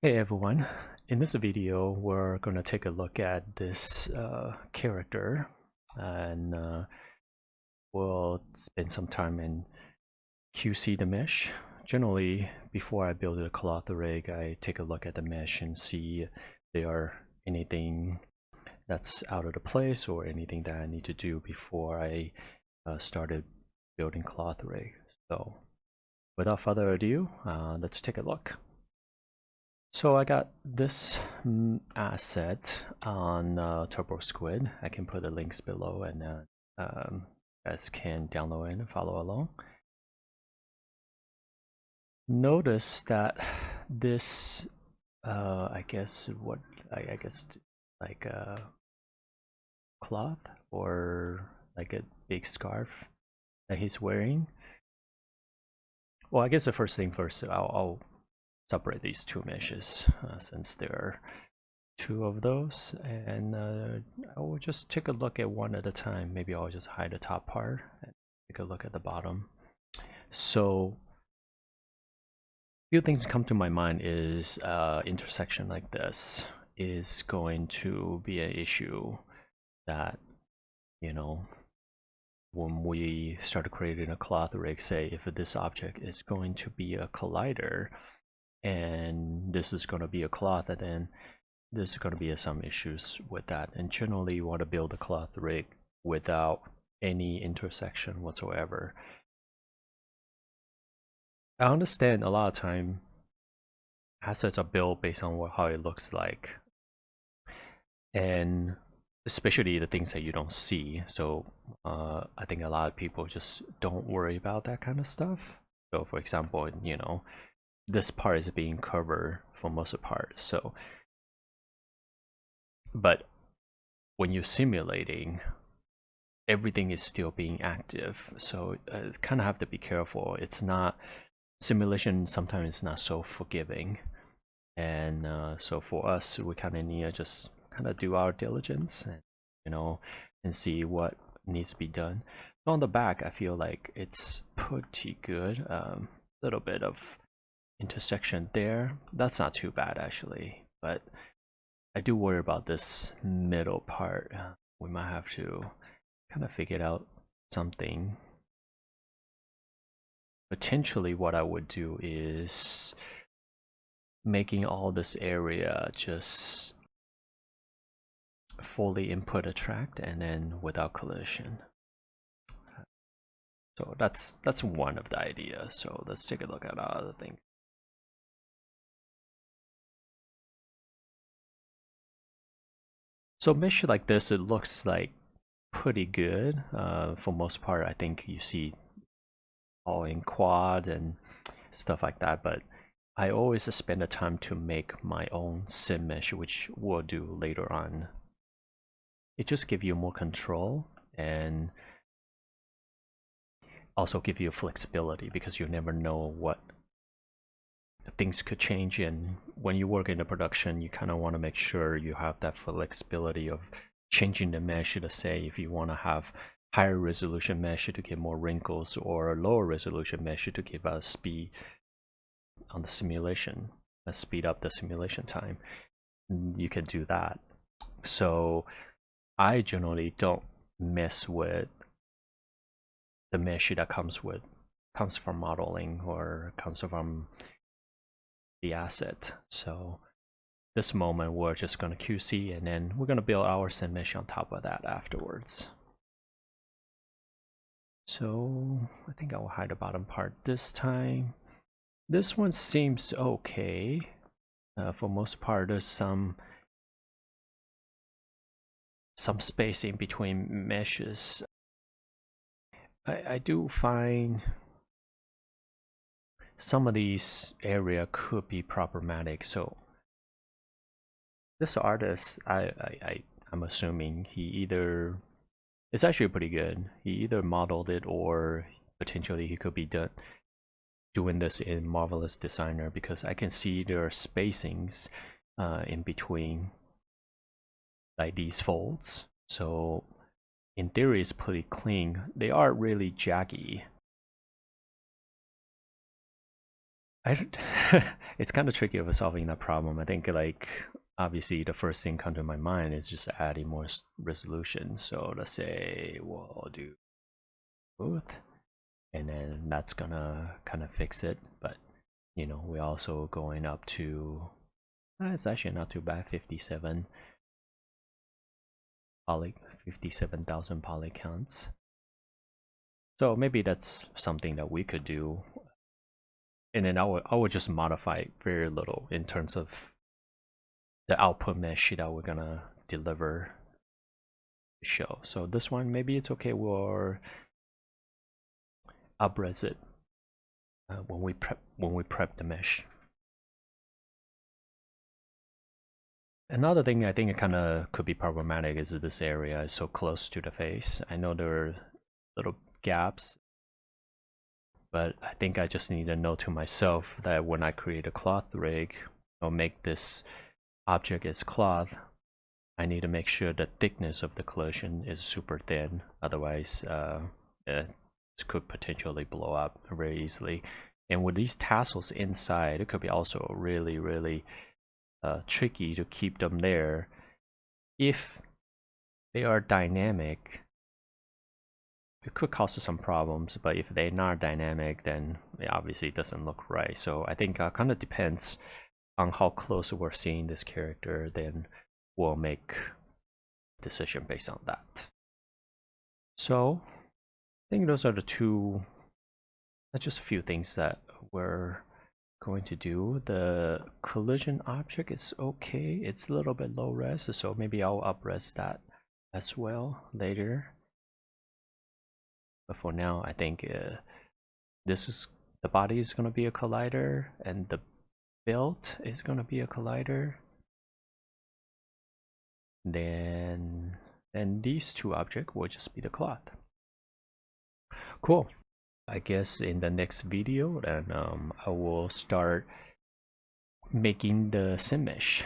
Hey everyone, in this video we're going to take a look at this character and we'll spend some time in QC the mesh. Generally, before I build a cloth rig, I take a look at the mesh and see if there are anything that's out of the place or anything that I need to do before I started building cloth rig. So without further ado, let's take a look. So I got this asset on Turbo Squid. I can put the links below and you guys can download and follow along. Notice that this, I guess like a cloth or like a big scarf that he's wearing. Well, I guess the first thing first, I'll separate these two meshes since there are two of those, and I will just take a look at one at a time. Maybe I'll just hide the top part and take a look at the bottom. So a few things come to my mind is intersection like this is going to be an issue that, you know, when we start creating a cloth rig, say if this object is going to be a collider and this is going to be a cloth, and then there's going to be some issues with that. And generally you want to build a cloth rig without any intersection whatsoever. I understand a lot of time assets are built based on how it looks like, and especially the things that you don't see. So I think a lot of people just don't worry about that kind of stuff. So for example, you know, this part is being covered for most of the part. So but when you're simulating, everything is still being active, so kind of have to be careful. It's not, simulation sometimes is not so forgiving, and so for us we kind of need to just kind of do our diligence and, you know, and see what needs to be done. So on the back I feel like it's pretty good. Little bit of intersection there, that's not too bad actually, but I do worry about this middle part. We might have to kind of figure out something. Potentially what I would do is making all this area just fully input attract and then without collision. So that's one of the ideas. So let's take a look at other things. So mesh like this, it looks like pretty good. For most part, I think you see all in quad and stuff like that, but I always spend the time to make my own sim mesh, which we'll do later on. It just gives you more control and also give you flexibility, because you never know what things could change. And when you work in a production, you kind of want to make sure you have that flexibility of changing the mesh. To say if you want to have higher resolution mesh to get more wrinkles, or lower resolution mesh to give us speed on the simulation, speed up the simulation time, you can do that. So I generally don't mess with the mesh that comes from modeling or comes from the asset. So this moment we're just going to QC, and then we're going to build our sim mesh on top of that afterwards. So I think I will hide the bottom part this time. This one seems okay. For most part, there's some space in between meshes. I do find some of these area could be problematic. So this artist, I'm assuming he either, it's actually pretty good. He either modeled it, or potentially he could be doing this in Marvelous Designer, because I can see there are spacings in between like these folds. So in theory it's pretty clean. They are really jaggy. it's kind of tricky of solving that problem. I think like obviously the first thing come to my mind is just adding more resolution. So let's say we'll do both, and then that's gonna kind of fix it. But you know, we're also going up to it's actually not too bad, 57,000 poly counts. So maybe that's something that we could do, and then I would just modify very little in terms of the output mesh that we're gonna deliver show. So this one, maybe it's okay, we'll upres it when we prep the mesh. Another thing I think it kind of could be problematic is this area is so close to the face. I know there are little gaps, but I think I just need to know to myself that when I create a cloth rig or make this object as cloth, I need to make sure the thickness of the collision is super thin. Otherwise, it could potentially blow up very easily. And with these tassels inside, it could be also really tricky to keep them there. If they are dynamic, it could cause some problems, but if they're not dynamic, then it obviously doesn't look right. So I think kind of depends on how close we're seeing this character, then we'll make a decision based on that. So I think those are the two, that's just a few things that we're going to do. The collision object is okay, it's a little bit low res, so maybe I'll up res that as well later. But for now, I think the body is going to be a collider, and the belt is going to be a collider. Then these two objects will just be the cloth. Cool. I guess in the next video, then I will start making the sim mesh.